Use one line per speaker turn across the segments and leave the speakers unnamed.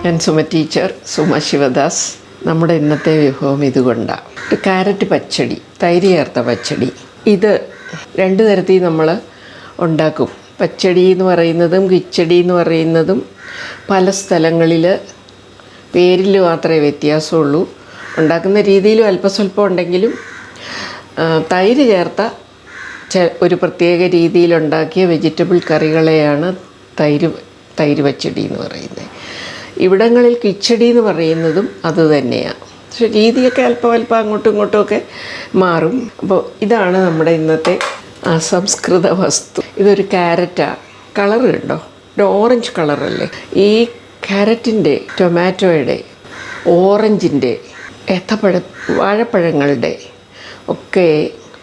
ഞാൻ സുമ ടീച്ചർ, സുമ ശിവദാസ്. നമ്മുടെ ഇന്നത്തെ വിഭവം ഇതുകൊണ്ടാണ്. ഒരു കാരറ്റ് പച്ചടി, തൈര് ചേർത്ത പച്ചടി. ഇത് രണ്ട് തരത്തിൽ നമ്മൾ ഉണ്ടാക്കും. പച്ചടി എന്ന് പറയുന്നതും കിച്ചടി എന്ന് പറയുന്നതും പല സ്ഥലങ്ങളിൽ പേരിൽ മാത്രമേ വ്യത്യാസമുള്ളൂ. ഉണ്ടാക്കുന്ന രീതിയിലും അല്പസ്വല്പം ഉണ്ടെങ്കിലും തൈര് ചേർത്ത ഒരു പ്രത്യേക രീതിയിലുണ്ടാക്കിയ വെജിറ്റബിൾ കറികളെയാണ് തൈര് പച്ചടി എന്ന് പറയുന്നത്. ഇവിടങ്ങളിൽ കിച്ചടി എന്ന് പറയുന്നതും അത് തന്നെയാണ്. പക്ഷെ രീതിയൊക്കെ അല്പം അങ്ങോട്ടും ഇങ്ങോട്ടുമൊക്കെ മാറും. അപ്പോൾ ഇതാണ് നമ്മുടെ ഇന്നത്തെ അസംസ്കൃത വസ്തു. ഇതൊരു ക്യാരറ്റാണ്. കളർ കണ്ടോ, ഒരു ഓറഞ്ച് കളറല്ലേ. ഈ ക്യാരറ്റിൻ്റെ, ടൊമാറ്റോയുടെ, ഓറഞ്ചിൻ്റെ, വാഴപ്പഴങ്ങളുടെ ഒക്കെ,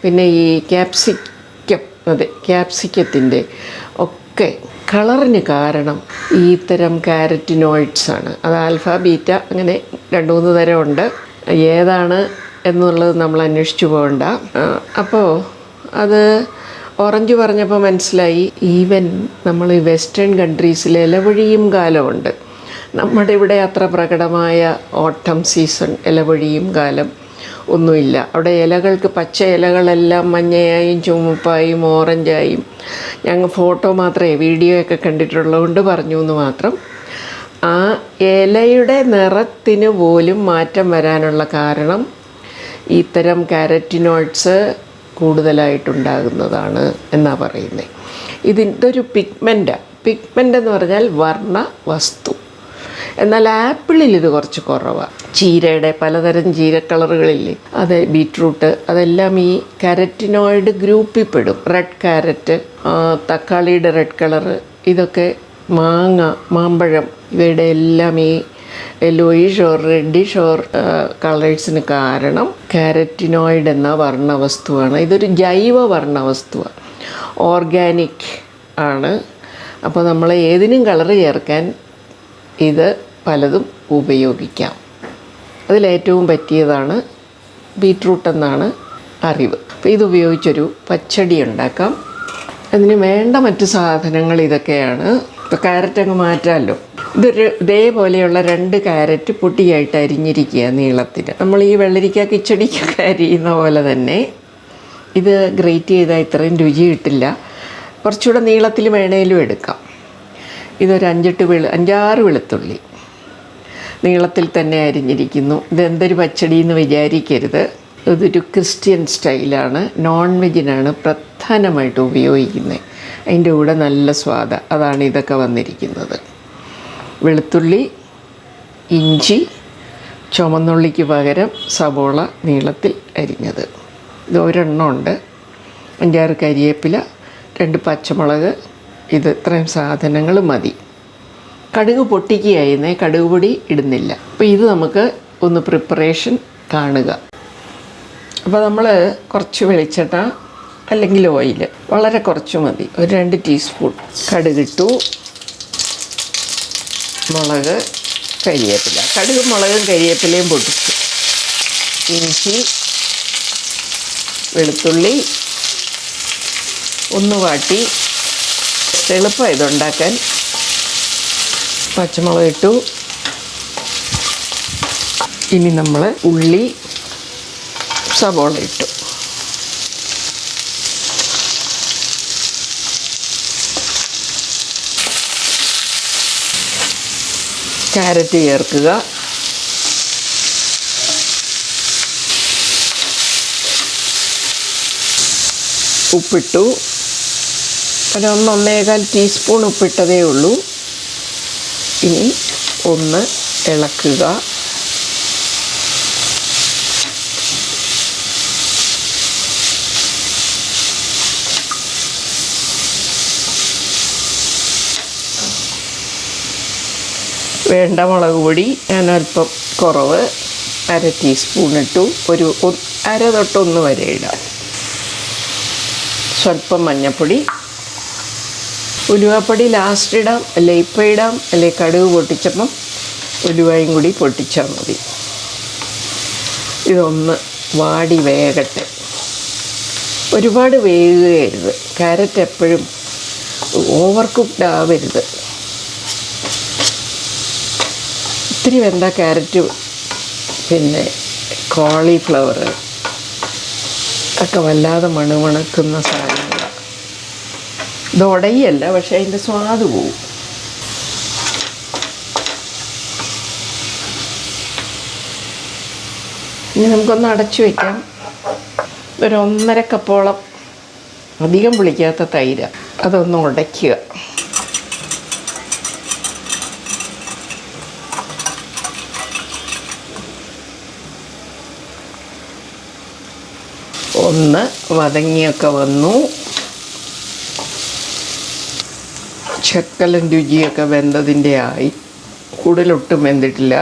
പിന്നെ ഈ ക്യാപ്സിക്കത്തിൻ്റെ ഒക്കെ കളറിന് കാരണം ഈ തരം കാരറ്റിനോയിഡ്സാണ്. അത് ആൽഫ, ബീറ്റ, അങ്ങനെ 2-3 തരമുണ്ട്. ഏതാണ് എന്നുള്ളത് നമ്മൾ അന്വേഷിച്ചു പോകണ്ട. അപ്പോൾ അത് ഓറഞ്ച് പറഞ്ഞപ്പോൾ മനസ്സിലായി. ഈവൻ നമ്മൾ ഈ വെസ്റ്റേൺ കൺട്രീസിൽ ഇലവഴിയും കാലമുണ്ട്. നമ്മുടെ ഇവിടെ അത്ര പ്രകടമായ ഓട്ടം സീസൺ, ഇലവഴിയും കാലം ഒന്നുമില്ല. അവിടെ ഇലകൾക്ക് പച്ച ഇലകളെല്ലാം മഞ്ഞയായും ചുവപ്പായും ഓറഞ്ചായും. ഞങ്ങൾ ഫോട്ടോ മാത്രമേ, വീഡിയോ ഒക്കെ കണ്ടിട്ടുള്ളതുകൊണ്ട് പറഞ്ഞു എന്ന് മാത്രം. ആ ഇലയുടെ നിറത്തിന് പോലും മാറ്റം വരാനുള്ള കാരണം ഇത്തരം കാരറ്റിനോയിഡ്സ് കൂടുതലായിട്ടുണ്ടാകുന്നതാണ് എന്നാണ് പറയുന്നത്. ഇതൊരു പിഗ്മെൻ്റ് എന്ന് പറഞ്ഞാൽ വർണ്ണ വസ്തു. എന്നാൽ ആപ്പിളിൽ ഇത് കുറച്ച് കുറവാണ്. ചീരയുടെ പലതരം ചീര കളറുകളില്ലേ, അത് ബീറ്റ്റൂട്ട്, അതെല്ലാം ഈ കാരറ്റിനോയിഡ് ഗ്രൂപ്പിൽ പെടും. റെഡ് ക്യാരറ്റ്, തക്കാളിയുടെ റെഡ് കളറ്, ഇതൊക്കെ മാമ്പഴം, ഇവയുടെ എല്ലാം ഈ യെല്ലോയിഷ് ഓർ റെഡിഷ് ഓർ കളേഴ്സിന് കാരണം കാരറ്റിനോയിഡ് എന്ന വർണ്ണവസ്തുവാണ്. ഇതൊരു ജൈവ വർണ്ണവസ്തുവാണ്, ഓർഗാനിക് ആണ്. അപ്പോൾ നമ്മൾ ഏതിനും കളറ് ചേർക്കാൻ ഇത് പലതും ഉപയോഗിക്കാം. അതിലേറ്റവും പറ്റിയതാണ് ബീറ്റ്റൂട്ട് എന്നാണ് അറിവ്. അപ്പോൾ ഇതുപയോഗിച്ചൊരു പച്ചടി ഉണ്ടാക്കാം. അതിന് വേണ്ട മറ്റ് സാധനങ്ങൾ ഇതൊക്കെയാണ്. ഇപ്പോൾ ക്യാരറ്റ് അങ്ങ് മാറ്റാമല്ലോ. ഇതേപോലെയുള്ള 2 ക്യാരറ്റ് പൊട്ടിയായിട്ട് അരിഞ്ഞിരിക്കുക നീളത്തിന്. നമ്മൾ ഈ വെള്ളരിക്ക കിച്ചടിക്കൊക്കെ അരിയുന്ന പോലെ തന്നെ ഇത് ഗ്രേറ്റ് ചെയ്താൽ ഇത്രയും രുചി കിട്ടില്ല. കുറച്ചുകൂടെ നീളത്തിൽ വേണേലും എടുക്കാം. ഇതൊരു 5-6 വെളുത്തുള്ളി നീളത്തിൽ തന്നെ അരിഞ്ഞിരിക്കുന്നു. ഇതെന്തൊരു പച്ചടി എന്ന് വിചാരിക്കരുത്. ഇതൊരു ക്രിസ്ത്യൻ സ്റ്റൈലാണ്. നോൺ വെജിനാണ് പ്രധാനമായിട്ട് ഉപയോഗിക്കുന്നത്. അതിൻ്റെ കൂടെ നല്ല സ്വാദ്, അതാണ് ഇതൊക്കെ വന്നിരിക്കുന്നത്. വെളുത്തുള്ളി, ഇഞ്ചി, ചുമന്നുള്ളിക്ക് പകരം സവോള നീളത്തിൽ അരിഞ്ഞത്, ഇത് ഒരെണ്ണമുണ്ട്. 5-6 കരിവേപ്പില, 2 പച്ചമുളക്. ഇത് ഇത്രയും സാധനങ്ങൾ മതി. കടുക് പൊട്ടിക്കുകയായിരുന്നേ, കടുക് പൊടി ഇടുന്നില്ല. അപ്പോൾ ഇത് നമുക്ക് ഒന്ന് പ്രിപ്പറേഷൻ കാണുക. അപ്പോൾ നമ്മൾ കുറച്ച് വെളിച്ചെണ്ണ അല്ലെങ്കിൽ ഓയിൽ, വളരെ കുറച്ച് മതി, ഒരു 2 ടീസ്പൂൺ കടുകിട്ടു. മുളക്, കരിവേപ്പില, കടുകും മുളകും കരിവേപ്പിലയും പൊട്ടിച്ചു. ഇഞ്ചി, വെളുത്തുള്ളി ഒന്ന് വാട്ടി. എളുപ്പം ഇതുണ്ടാക്കാൻ. പച്ചമുളക് ഇട്ടു. ഇനി നമ്മൾ ഉള്ളി, സവോള ഇട്ടു. ക്യാരറ്റ് ചേർക്കുക. ഉപ്പിട്ടു. ഒരു 1-1.25 ടീസ്പൂൺ ഉപ്പിട്ടതേ ഉള്ളൂ. ഇനി ഒന്ന് ഇളക്കുക. വേണ്ട മുളക് പൊടി ഞാൻ അല്പം കുറവ്, 1/2 ടീസ്പൂൺ ഇട്ടു. ഒരു 1/2 തൊട്ട് 1 വരെ ഇടാം. സ്വല്പം മഞ്ഞൾപ്പൊടി, ഉലുവാപ്പൊടി ലാസ്റ്റ് ഇടാം, അല്ലെ ഇപ്പം ഇടാം, അല്ലെ കടുക് പൊട്ടിച്ചപ്പം ഉലുവയും കൂടി പൊട്ടിച്ചാൽ മതി. ഇതൊന്ന് വാടി വേകട്ടെ. ഒരുപാട് വേകുകയരുത്. ക്യാരറ്റ് എപ്പോഴും ഓവർ കുക്ക്ഡ് ആവരുത്. ഒത്തിരി വെന്ത ക്യാരറ്റ് പിന്നെ കോളിഫ്ലവർ ഒക്കെ വല്ലാതെ മണക്കുന്ന സാധനങ്ങളാണ്. ഇത് ഉടയല്ല, പക്ഷേ അതിൻ്റെ സ്വാദ് പോവും. ഇനി നമുക്കൊന്ന് അടച്ചു വയ്ക്കാം. ഒരു 1.5 കപ്പോളം അധികം പുളിക്കാത്ത തൈര്, അതൊന്ന് ഉടയ്ക്കുക. ഒന്ന് വതങ്ങിയൊക്കെ വന്നു. ശക്കലം രുചിയൊക്കെ വെന്തതിൻ്റെ ആയി. കൂടുതലൊട്ടും വെന്തിട്ടില്ല.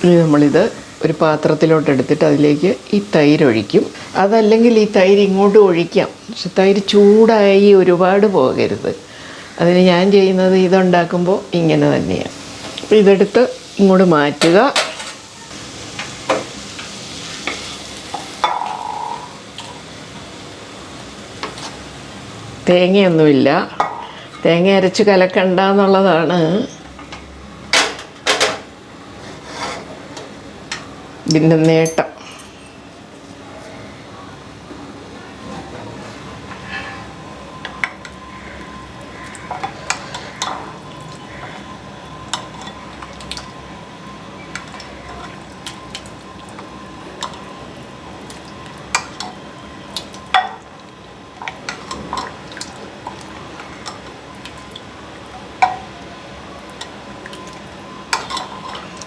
ഇനി നമ്മളിത് ഒരു പാത്രത്തിലോട്ട് എടുത്തിട്ട് അതിലേക്ക് ഈ തൈര് ഒഴിക്കും. അതല്ലെങ്കിൽ ഈ തൈര് ഇങ്ങോട്ട് ഒഴിക്കാം, പക്ഷെ തൈര് ചൂടായി ഒരുപാട് പോകരുത്. അതിന് ഞാൻ ചെയ്യുന്നത് ഇതുണ്ടാക്കുമ്പോൾ ഇങ്ങനെ തന്നെയാണ്. അപ്പോൾ ഇതെടുത്ത് ഇങ്ങോട്ട് മാറ്റുക. തേങ്ങയൊന്നുമില്ല, തേങ്ങ അരച്ച് കലക്കണ്ട എന്നുള്ളതാണ് ഇതിൻ്റെ നേട്ടം.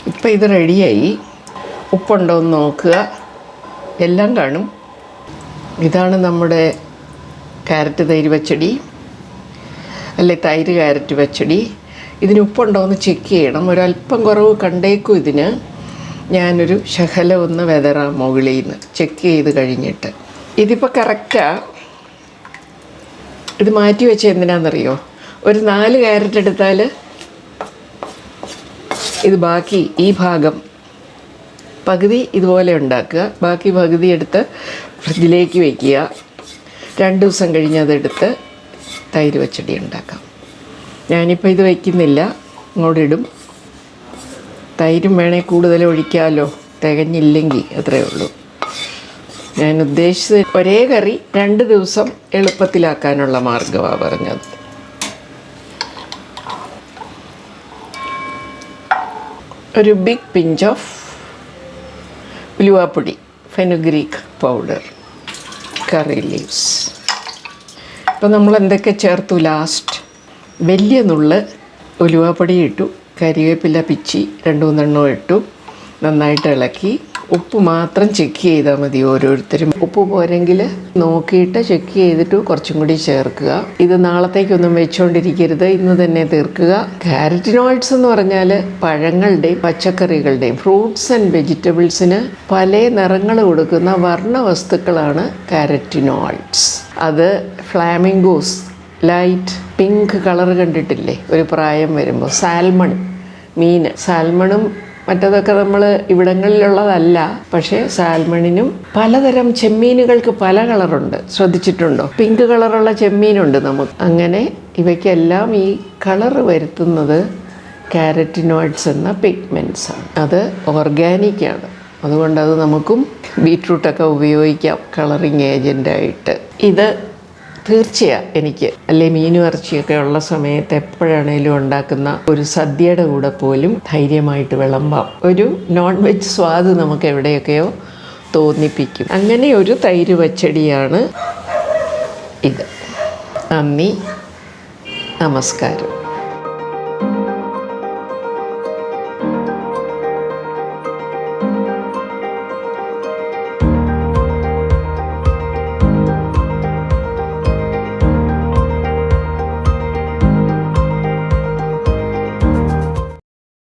ഇപ്പം ഇത് റെഡിയായി. ഉപ്പുണ്ടോ എന്ന് നോക്കുക, എല്ലാം കാണും. ഇതാണ് നമ്മുടെ ക്യാരറ്റ് തൈര് പച്ചടി, അല്ലെ തൈര് ക്യാരറ്റ് പച്ചടി. ഇതിന് ഉപ്പുണ്ടോ എന്ന് ചെക്ക് ചെയ്യണം. ഒരല്പം കുറവ് കണ്ടേക്കും ഇതിന്. ഞാനൊരു ശകലം ഒന്ന് വെതറാം മുകളിൽ നിന്ന് ചെക്ക് ചെയ്ത് കഴിഞ്ഞിട്ട്. ഇതിപ്പോൾ കറക്റ്റാണ്. ഇത് മാറ്റി വെച്ച എന്തിനാണെന്നറിയോ? ഒരു 4 ക്യാരറ്റ് എടുത്താൽ ഇത് ബാക്കി ഈ ഭാഗം പകുതി ഇതുപോലെ ഉണ്ടാക്കുക, ബാക്കി പകുതി എടുത്ത് ഫ്രിഡ്ജിലേക്ക് വയ്ക്കുക. 2 ദിവസം കഴിഞ്ഞ് അതെടുത്ത് തൈര് പച്ചടി ഉണ്ടാക്കാം. ഞാനിപ്പോൾ ഇത് വയ്ക്കുന്നില്ല, ഇങ്ങോട്ടിടും. തൈരും വേണേൽ കൂടുതൽ ഒഴിക്കാമല്ലോ, തികഞ്ഞില്ലെങ്കിൽ, അത്രയേ ഉള്ളൂ. ഞാൻ ഉദ്ദേശിച്ചത് ഒരേ കറി 2 ദിവസം എളുപ്പത്തിലാക്കാനുള്ള മാർഗ്ഗമാണ് പറഞ്ഞത്. ഒരു ബിഗ് പിഞ്ച് ഓഫ് ഉലുവാപ്പൊടി, ഫെനുഗ്രീക്ക് പൗഡർ, കറി ലീവ്സ്. ഇപ്പോൾ നമ്മൾ എന്തൊക്കെ ചേർത്തു? ലാസ്റ്റ് വലിയ നുള്ള് ഉലുവാപ്പൊടി ഇട്ടു, കരിവേപ്പില പിച്ചി 2-3 ഇട്ടു, നന്നായിട്ട് ഇളക്കി. ഉപ്പ് മാത്രം ചെക്ക് ചെയ്താൽ മതി. ഓരോരുത്തരും ഉപ്പ് പോരെങ്കിൽ നോക്കിയിട്ട് ചെക്ക് ചെയ്തിട്ട് കുറച്ചും കൂടി ചേർക്കുക. ഇത് നാളത്തേക്കൊന്നും വെച്ചുകൊണ്ടിരിക്കരുത്, ഇന്ന് തന്നെ തീർക്കുക. കാരറ്റിനോയിഡ്സ് എന്ന് പറഞ്ഞാൽ പഴങ്ങളുടെയും പച്ചക്കറികളുടെയും ഫ്രൂട്ട്സ് ആൻഡ് വെജിറ്റബിൾസിന് പല നിറങ്ങൾ കൊടുക്കുന്ന വർണ്ണവസ്തുക്കളാണ് കാരറ്റിനോയിഡ്സ്. അത് ഫ്ലാമിംഗോസ് ലൈറ്റ് പിങ്ക് കളർ കണ്ടിട്ടില്ലേ ഒരു പ്രായം വരുമ്പോൾ? സാൽമൺ മീൻ, സാൽമണും മറ്റതൊക്കെ നമ്മൾ ഇവിടങ്ങളിലുള്ളതല്ല, പക്ഷേ സാൽമണിനും പലതരം ചെമ്മീനുകൾക്ക് പല കളറുണ്ട്. ശ്രദ്ധിച്ചിട്ടുണ്ടോ? പിങ്ക് കളറുള്ള ചെമ്മീനുണ്ട് നമുക്ക്. അങ്ങനെ ഇവയ്ക്കെല്ലാം ഈ കളറ് വരുത്തുന്നത് കാരറ്റിനോയിഡ്സ് എന്ന പിഗ്മെൻറ്റ്സാണ്. അത് ഓർഗാനിക്കാണ്. അതുകൊണ്ട് അത് നമുക്കും ബീറ്റ്റൂട്ടൊക്കെ ഉപയോഗിക്കാം കളറിങ് ഏജൻ്റായിട്ട്. ഇത് തീർച്ചയാണ് എനിക്ക്, അല്ലെ മീനും ഇറച്ചിയൊക്കെ ഉള്ള സമയത്ത് എപ്പോഴാണേലും ഉണ്ടാക്കുന്ന ഒരു സദ്യയുടെ കൂടെ പോലും ധൈര്യമായിട്ട് വിളമ്പാം. ഒരു നോൺ വെജ് സ്വാദ് നമുക്ക് എവിടെയൊക്കെയോ തോന്നിപ്പിക്കും. അങ്ങനെ ഒരു തൈര് പച്ചടിയാണ് ഇത്. നന്ദി, നമസ്കാരം.